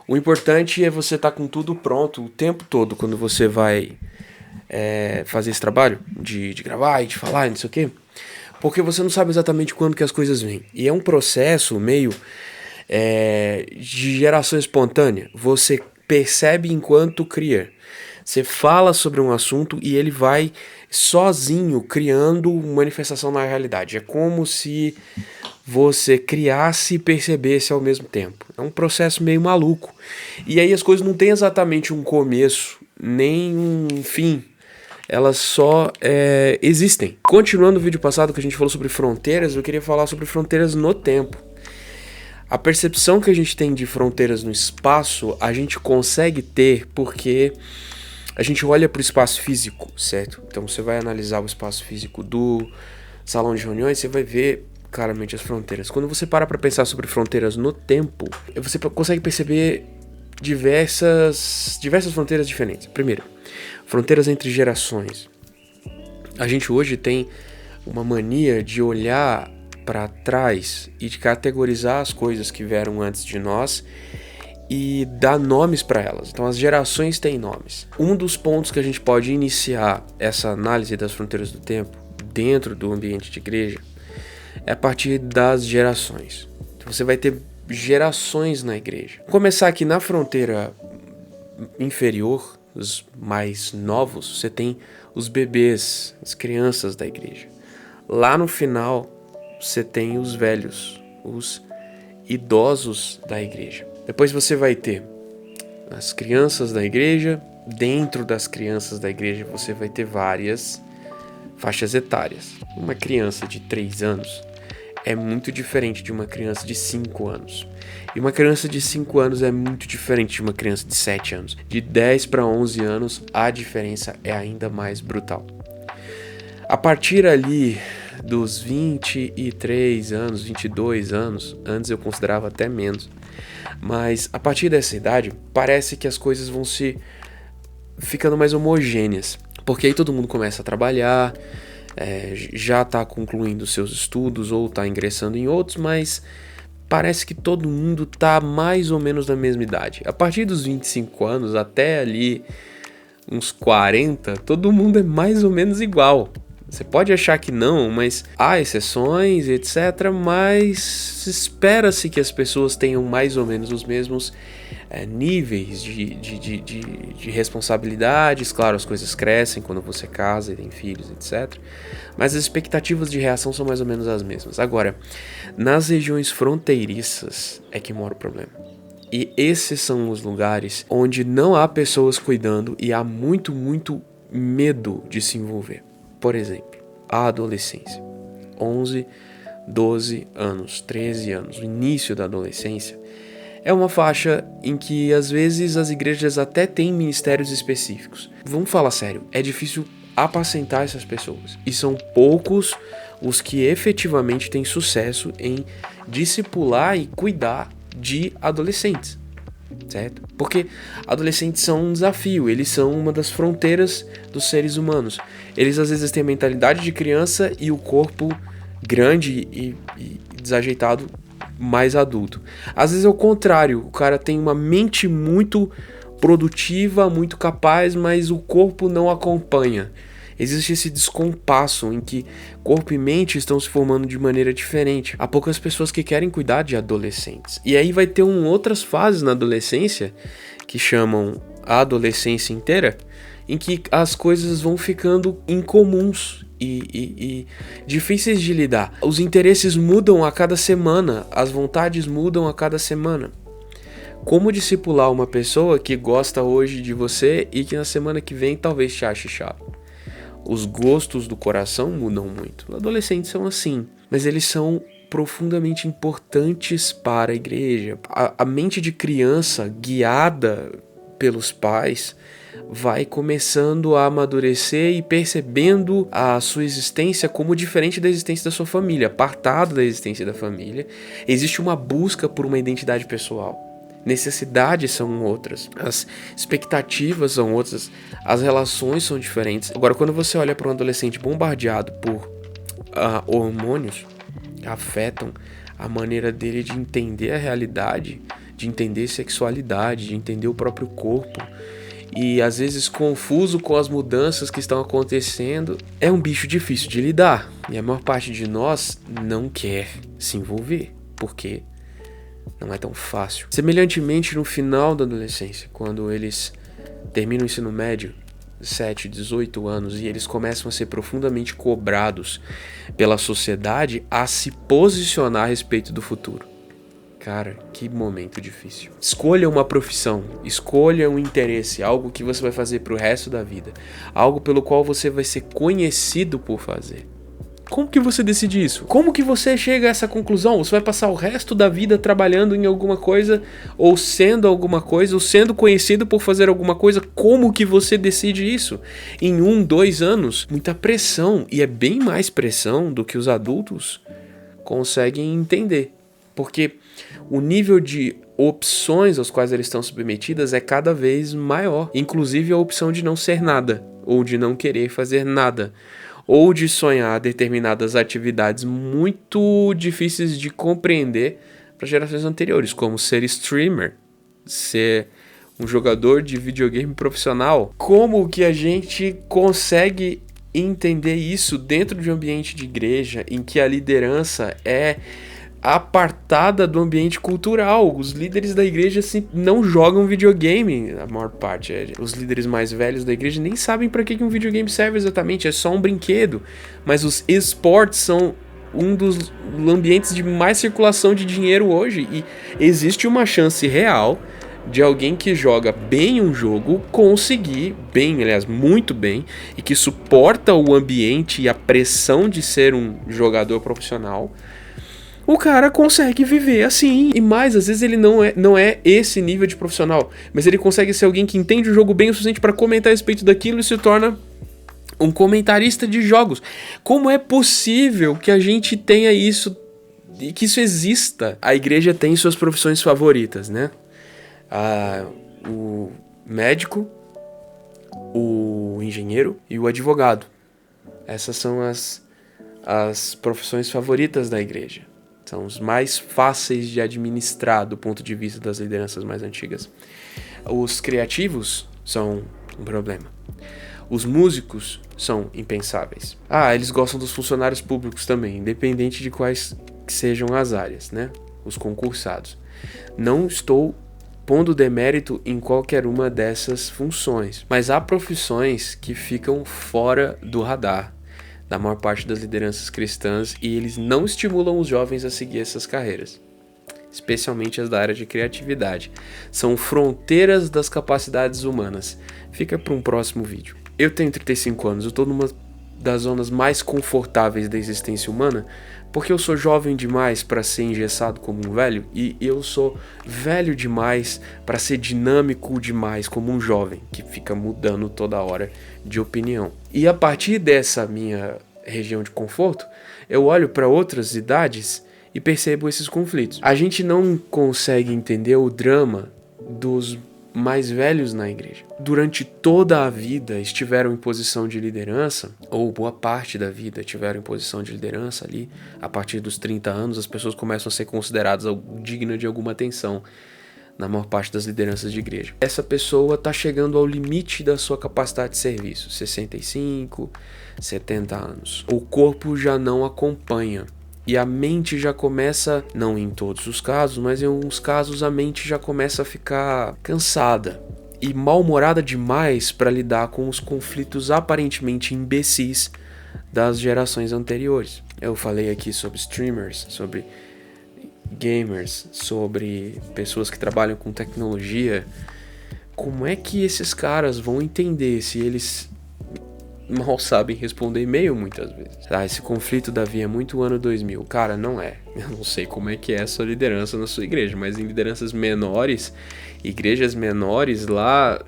O importante é você estar com tudo pronto o tempo todo quando você vai fazer esse trabalho de gravar e de falar e não sei o quê. Porque você não sabe exatamente quando que as coisas vêm. E é um processo meio de geração espontânea. Você percebe enquanto cria. Você fala sobre um assunto e ele vai sozinho criando manifestação na realidade. É como se você criasse e percebesse ao mesmo tempo. É um processo meio maluco. E aí as coisas não têm exatamente um começo, nem um fim. Elas só existem. Continuando o vídeo passado que a gente falou sobre fronteiras, eu queria falar sobre fronteiras no tempo. A percepção que a gente tem de fronteiras no espaço, a gente consegue ter porque a gente olha para o espaço físico, certo? Então você vai analisar o espaço físico do salão de reuniões, você vai ver claramente as fronteiras. Quando você para pensar sobre fronteiras no tempo, você consegue perceber diversas fronteiras diferentes. Primeiro, fronteiras entre gerações. A gente hoje tem uma mania de olhar para trás e de categorizar as coisas que vieram antes de nós e dar nomes para elas. Então as gerações têm nomes. Um dos pontos que a gente pode iniciar essa análise das fronteiras do tempo dentro do ambiente de igreja é a partir das gerações. Então você vai ter gerações na igreja. Vou começar aqui na fronteira inferior, os mais novos, você tem os bebês, as crianças da igreja. Lá no final, você tem os velhos, os idosos da igreja. Depois você vai ter as crianças da igreja. Dentro das crianças da igreja, você vai ter várias faixas etárias. Uma criança de 3 anos é muito diferente de uma criança de 5 anos. E uma criança de 5 anos é muito diferente de uma criança de 7 anos. De 10 para 11 anos, a diferença é ainda mais brutal. A partir ali dos 23 anos, 22 anos, antes eu considerava até menos, mas a partir dessa idade, parece que as coisas vão se ficando mais homogêneas. Porque aí todo mundo começa a trabalhar, já está concluindo seus estudos ou está ingressando em outros, mas parece que todo mundo está mais ou menos na mesma idade. A partir dos 25 anos até ali uns 40, todo mundo é mais ou menos igual. Você pode achar que não, mas há exceções, etc. Mas espera-se que as pessoas tenham mais ou menos os mesmos níveis de responsabilidades. Claro, as coisas crescem quando você casa e tem filhos, etc. Mas as expectativas de reação são mais ou menos as mesmas. Agora, nas regiões fronteiriças é que mora o problema. E esses são os lugares onde não há pessoas cuidando e há muito medo de se envolver. Por exemplo, a adolescência. 11, 12 anos, 13 anos, o início da adolescência, é uma faixa em que às vezes as igrejas até têm ministérios específicos. Vamos falar sério, é difícil apacentar essas pessoas. E são poucos os que efetivamente têm sucesso em discipular e cuidar de adolescentes. Certo? Porque adolescentes são um desafio, eles são uma das fronteiras dos seres humanos. Eles às vezes têm a mentalidade de criança e o corpo grande e desajeitado mais adulto. Às vezes é o contrário, o cara tem uma mente muito produtiva, muito capaz, mas o corpo não acompanha. Existe esse descompasso em que corpo e mente estão se formando de maneira diferente. Há poucas pessoas que querem cuidar de adolescentes. E aí vai ter outras fases na adolescência, que chamam a adolescência inteira, em que as coisas vão ficando incomuns e difíceis de lidar. Os interesses mudam a cada semana, as vontades mudam a cada semana. Como discipular uma pessoa que gosta hoje de você e que na semana que vem talvez te ache chato? Os gostos do coração mudam muito. Os adolescentes são assim, mas eles são profundamente importantes para a igreja. A mente de criança, guiada pelos pais, vai começando a amadurecer e percebendo a sua existência como diferente da existência da sua família, apartado da existência da família. Existe uma busca por uma identidade pessoal. Necessidades são outras, as expectativas são outras, as relações são diferentes. Agora, quando você olha para um adolescente bombardeado por hormônios que afetam a maneira dele de entender a realidade, de entender sexualidade, de entender o próprio corpo. E às vezes confuso com as mudanças que estão acontecendo, é um bicho difícil de lidar. E a maior parte de nós não quer se envolver, porque não é tão fácil. Semelhantemente, no final da adolescência, quando eles terminam o ensino médio, 7, 18 anos, e eles começam a ser profundamente cobrados pela sociedade a se posicionar a respeito do futuro. Cara, que momento difícil. Escolha uma profissão, escolha um interesse, algo que você vai fazer pro resto da vida, algo pelo qual você vai ser conhecido por fazer. Como que você decide isso? Como que você chega a essa conclusão? Você vai passar o resto da vida trabalhando em alguma coisa, ou sendo conhecido por fazer alguma coisa? Como que você decide isso? Em 1, 2 anos? Muita pressão, e é bem mais pressão do que os adultos conseguem entender. Porque o nível de opções aos quais eles estão submetidas é cada vez maior. Inclusive a opção de não ser nada, ou de não querer fazer nada, ou de sonhar determinadas atividades muito difíceis de compreender para gerações anteriores, como ser streamer, ser um jogador de videogame profissional. Como que a gente consegue entender isso dentro de um ambiente de igreja em que a liderança é apartada do ambiente cultural? Os líderes da igreja assim, não jogam videogame, a maior parte. Os líderes mais velhos da igreja nem sabem para que um videogame serve exatamente, é só um brinquedo. Mas os esportes são um dos ambientes de mais circulação de dinheiro hoje, e existe uma chance real de alguém que joga bem um jogo conseguir, bem, aliás, muito bem, e que suporta o ambiente e a pressão de ser um jogador profissional. O cara consegue viver assim. E mais, às vezes ele não é esse nível de profissional, mas ele consegue ser alguém que entende o jogo bem o suficiente para comentar a respeito daquilo e se torna um comentarista de jogos. Como é possível que a gente tenha isso e que isso exista? A igreja tem suas profissões favoritas, né? O médico, o engenheiro e o advogado. Essas são as profissões favoritas da igreja. São os mais fáceis de administrar do ponto de vista das lideranças mais antigas. Os criativos são um problema. Os músicos são impensáveis. Eles gostam dos funcionários públicos também, independente de quais sejam as áreas, né? Os concursados. Não estou pondo demérito em qualquer uma dessas funções, mas há profissões que ficam fora do radar da maior parte das lideranças cristãs, e eles não estimulam os jovens a seguir essas carreiras, especialmente as da área de criatividade. São fronteiras das capacidades humanas. Fica para um próximo vídeo. Eu tenho 35 anos, eu estou numa das zonas mais confortáveis da existência humana, porque eu sou jovem demais para ser engessado como um velho, e eu sou velho demais para ser dinâmico demais como um jovem, que fica mudando toda hora de opinião. E a partir dessa minha região de conforto, eu olho para outras idades e percebo esses conflitos. A gente não consegue entender o drama dos mais velhos na igreja. Durante toda a vida estiveram em posição de liderança, ou boa parte da vida tiveram em posição de liderança ali. A partir dos 30 anos, as pessoas começam a ser consideradas dignas de alguma atenção na maior parte das lideranças de igreja. Essa pessoa está chegando ao limite da sua capacidade de serviço, 65, 70 anos. O corpo já não acompanha. E a mente já começa, não em todos os casos, mas em alguns casos a mente já começa a ficar cansada e mal-humorada demais para lidar com os conflitos aparentemente imbecis das gerações anteriores. Eu falei aqui sobre streamers, sobre gamers, sobre pessoas que trabalham com tecnologia. Como é que esses caras vão entender se eles mal sabem responder e-mail muitas vezes? Esse conflito, Davi, é muito ano 2000. Cara, não é. Eu não sei como é que é a sua liderança na sua igreja, mas em lideranças menores, igrejas menores, lá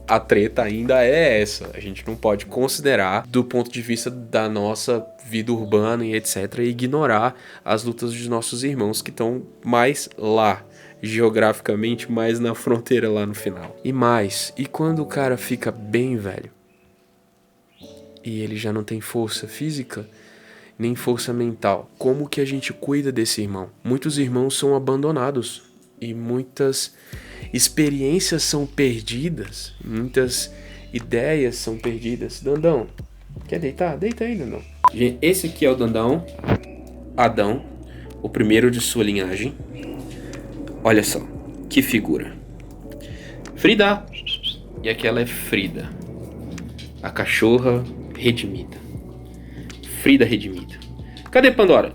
a treta ainda é essa. A gente não pode considerar, do ponto de vista da nossa vida urbana e etc., ignorar as lutas dos nossos irmãos que estão mais lá, geograficamente mais na fronteira lá no final. E quando o cara fica bem velho, e ele já não tem força física, nem força mental, como que a gente cuida desse irmão? Muitos irmãos são abandonados e muitas experiências são perdidas, muitas ideias são perdidas. Dandão, quer deitar? Deita aí, Dandão. Esse aqui é o Dandão, Adão, o primeiro de sua linhagem. Olha só, que figura. Frida! E aquela é Frida, a cachorra redimida. Frida redimida. Cadê Pandora?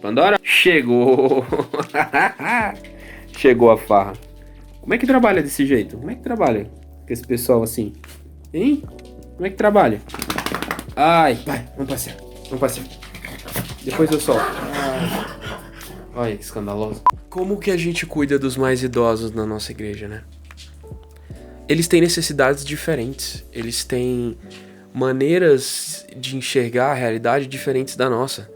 Pandora? Chegou! Chegou a farra. Como é que trabalha desse jeito? Como é que trabalha com esse pessoal assim? Hein? Como é que trabalha? Ai, vai, vamos passear. Vamos passear. Depois eu solto. Olha que escandaloso. Como que a gente cuida dos mais idosos na nossa igreja, né? Eles têm necessidades diferentes. Eles têm maneiras de enxergar a realidade diferentes da nossa.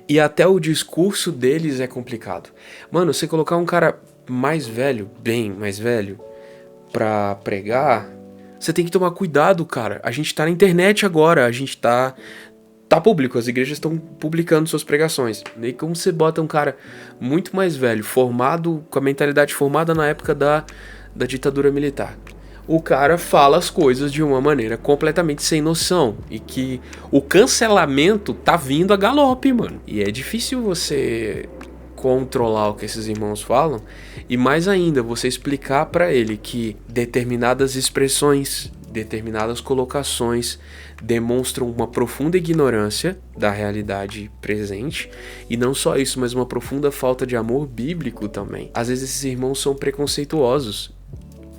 E até o discurso deles é complicado. Mano, você colocar um cara mais velho, bem mais velho, pra pregar, você tem que tomar cuidado, cara. A gente tá na internet agora, a gente tá público, as igrejas estão publicando suas pregações. E como você bota um cara muito mais velho, formado, com a mentalidade formada na época da ditadura militar, o cara fala as coisas de uma maneira completamente sem noção. E que o cancelamento tá vindo a galope, mano. E é difícil você controlar o que esses irmãos falam. E mais ainda, você explicar pra ele que determinadas expressões, determinadas colocações demonstram uma profunda ignorância da realidade presente. E não só isso, mas uma profunda falta de amor bíblico também. Às vezes esses irmãos são preconceituosos,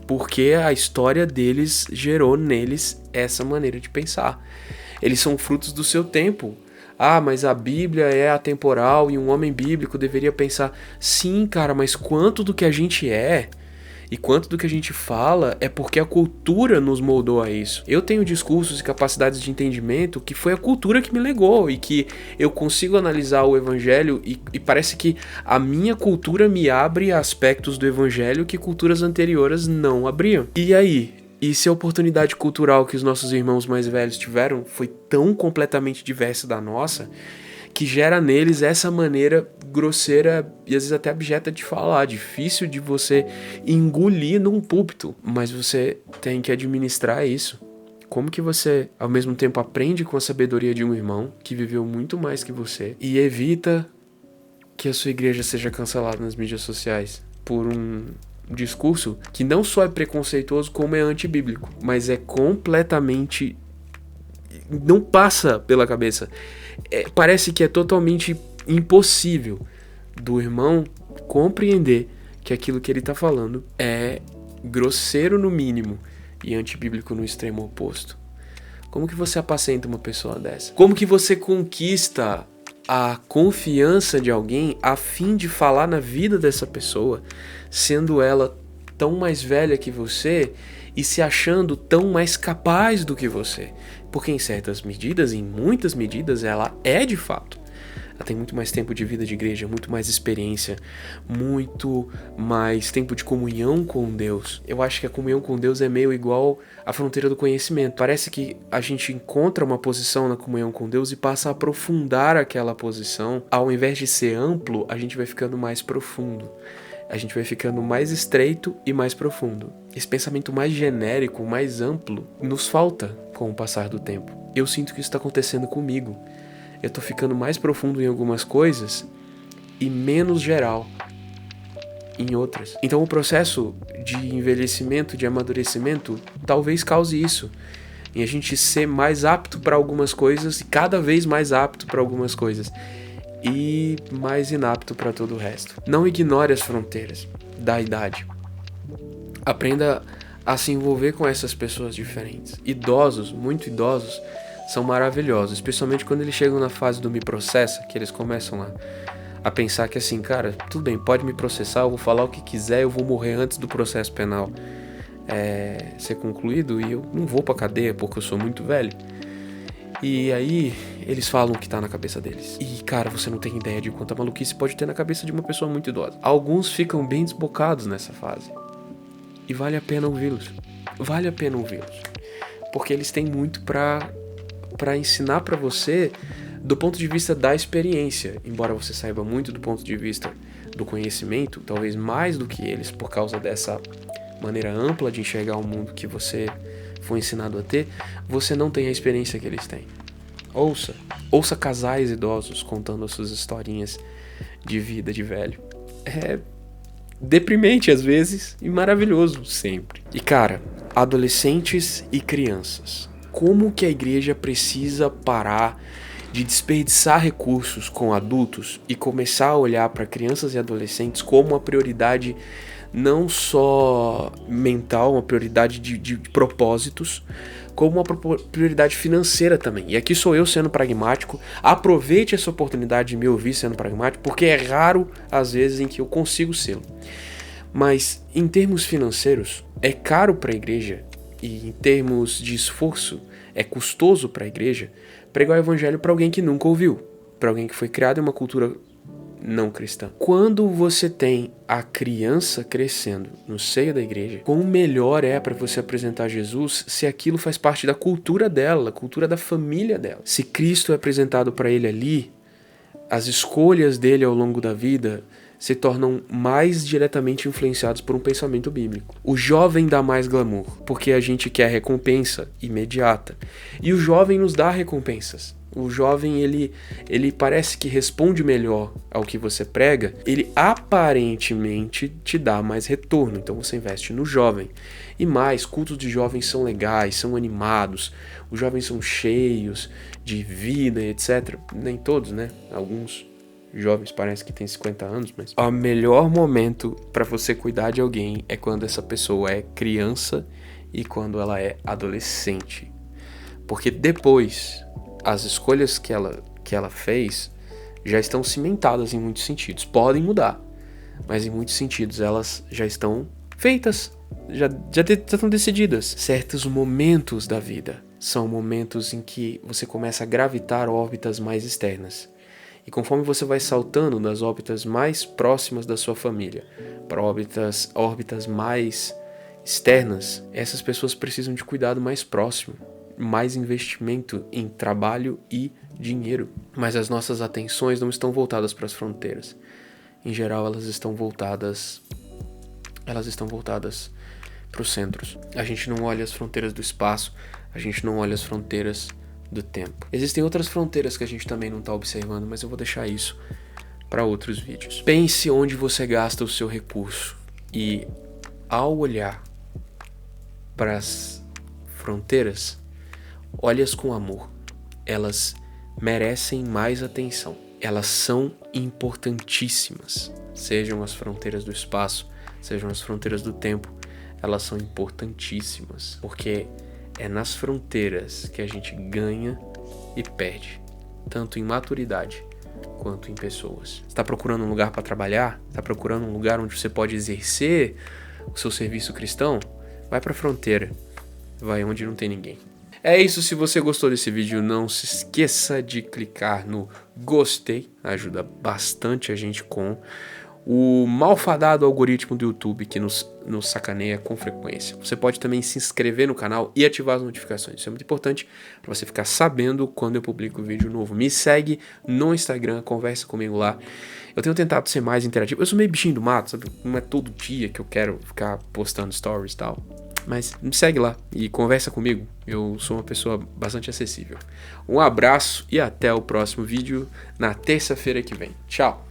porque a história deles gerou neles essa maneira de pensar. Eles são frutos do seu tempo. Ah, mas a Bíblia é atemporal e um homem bíblico deveria pensar... Sim, cara, mas quanto do que a gente é e quanto do que a gente fala é porque a cultura nos moldou a isso. Eu tenho discursos e capacidades de entendimento que foi a cultura que me legou e que eu consigo analisar o evangelho e parece que a minha cultura me abre aspectos do evangelho que culturas anteriores não abriam. E aí? E se a oportunidade cultural que os nossos irmãos mais velhos tiveram foi tão completamente diversa da nossa, que gera neles essa maneira grosseira e às vezes até abjeta de falar, difícil de você engolir num púlpito, mas você tem que administrar isso. Como que você, ao mesmo tempo, aprende com a sabedoria de um irmão que viveu muito mais que você e evita que a sua igreja seja cancelada nas mídias sociais por um discurso que não só é preconceituoso, como é antibíblico, mas é completamente... não passa pela cabeça. Parece que é totalmente impossível do irmão compreender que aquilo que ele está falando é grosseiro no mínimo e antibíblico no extremo oposto. Como que você apacenta uma pessoa dessa? Como que você conquista a confiança de alguém a fim de falar na vida dessa pessoa, sendo ela tão mais velha que você e se achando tão mais capaz do que você? Porque em certas medidas, em muitas medidas, ela é de fato. Ela tem muito mais tempo de vida de igreja, muito mais experiência, muito mais tempo de comunhão com Deus. Eu acho que a comunhão com Deus é meio igual à fronteira do conhecimento. Parece que a gente encontra uma posição na comunhão com Deus e passa a aprofundar aquela posição. Ao invés de ser amplo, a gente vai ficando mais profundo. A gente vai ficando mais estreito e mais profundo. Esse pensamento mais genérico, mais amplo, nos falta com o passar do tempo. Eu sinto que isso está acontecendo comigo. Eu tô ficando mais profundo em algumas coisas e menos geral em outras. Então o processo de envelhecimento, de amadurecimento, talvez cause isso. Em a gente ser mais apto para algumas coisas e cada vez mais apto para algumas coisas. E mais inapto para todo o resto. Não ignore as fronteiras da idade. Aprenda a se envolver com essas pessoas diferentes. Idosos, muito idosos, são maravilhosos, especialmente quando eles chegam na fase do me processa, que eles começam a pensar que assim, cara, tudo bem, pode me processar, eu vou falar o que quiser, eu vou morrer antes do processo penal ser concluído e eu não vou pra cadeia porque eu sou muito velho. E aí eles falam o que tá na cabeça deles. E cara, você não tem ideia de quanta maluquice pode ter na cabeça de uma pessoa muito idosa. Alguns ficam bem desbocados nessa fase. E vale a pena ouvi-los. Vale a pena ouvi-los. Porque eles têm muito pra ensinar pra você do ponto de vista da experiência. Embora você saiba muito do ponto de vista do conhecimento, talvez mais do que eles, por causa dessa maneira ampla de enxergar o mundo que você foi ensinado a ter, você não tem a experiência que eles têm. Ouça casais idosos contando as suas historinhas de vida de velho. É deprimente às vezes e maravilhoso sempre. E cara, adolescentes e crianças, como que a igreja precisa parar de desperdiçar recursos com adultos e começar a olhar para crianças e adolescentes como uma prioridade não só mental, uma prioridade de propósitos, como uma prioridade financeira também. E aqui sou eu sendo pragmático. Aproveite essa oportunidade de me ouvir sendo pragmático, porque é raro às vezes em que eu consigo ser. Mas em termos financeiros, é caro para a igreja, e em termos de esforço, é custoso para a igreja pregar o evangelho para alguém que nunca ouviu, para alguém que foi criado em uma cultura não cristã. Quando você tem a criança crescendo no seio da igreja, quão melhor é para você apresentar Jesus se aquilo faz parte da cultura dela, cultura da família dela. Se Cristo é apresentado para ele ali, as escolhas dele ao longo da vida se tornam mais diretamente influenciados por um pensamento bíblico. O jovem dá mais glamour, porque a gente quer recompensa imediata. E o jovem nos dá recompensas. O jovem, ele parece que responde melhor ao que você prega, ele aparentemente te dá mais retorno, então você investe no jovem. E mais, cultos de jovens são legais, são animados, os jovens são cheios de vida, etc. Nem todos, né? Alguns jovens parecem que têm 50 anos, mas o melhor momento para você cuidar de alguém é quando essa pessoa é criança e quando ela é adolescente. Porque depois, as escolhas que ela fez já estão cimentadas em muitos sentidos. Podem mudar, mas em muitos sentidos elas já estão feitas, já estão decididas. Certos momentos da vida são momentos em que você começa a gravitar órbitas mais externas. E conforme você vai saltando das órbitas mais próximas da sua família para órbitas mais externas, essas pessoas precisam de cuidado mais próximo, mais investimento em trabalho e dinheiro. Mas as nossas atenções não estão voltadas para as fronteiras. Em geral, elas estão voltadas para os centros. A gente não olha as fronteiras do espaço, a gente não olha as fronteiras do tempo. Existem outras fronteiras que a gente também não está observando, mas eu vou deixar isso para outros vídeos. Pense onde você gasta o seu recurso e, ao olhar para as fronteiras, olhe-as com amor. Elas merecem mais atenção. Elas são importantíssimas. Sejam as fronteiras do espaço, sejam as fronteiras do tempo, elas são importantíssimas, porque é nas fronteiras que a gente ganha e perde, tanto em maturidade quanto em pessoas. Está procurando um lugar para trabalhar? Está procurando um lugar onde você pode exercer o seu serviço cristão? Vai para a fronteira, vai onde não tem ninguém. É isso, se você gostou desse vídeo, não se esqueça de clicar no gostei, ajuda bastante a gente com o malfadado algoritmo do YouTube que nos sacaneia com frequência. Você pode também se inscrever no canal e ativar as notificações. Isso é muito importante para você ficar sabendo quando eu publico vídeo novo. Me segue no Instagram, conversa comigo lá. Eu tenho tentado ser mais interativo. Eu sou meio bichinho do mato, sabe? Não é todo dia que eu quero ficar postando stories e tal. Mas me segue lá e conversa comigo. Eu sou uma pessoa bastante acessível. Um abraço e até o próximo vídeo na terça-feira que vem. Tchau!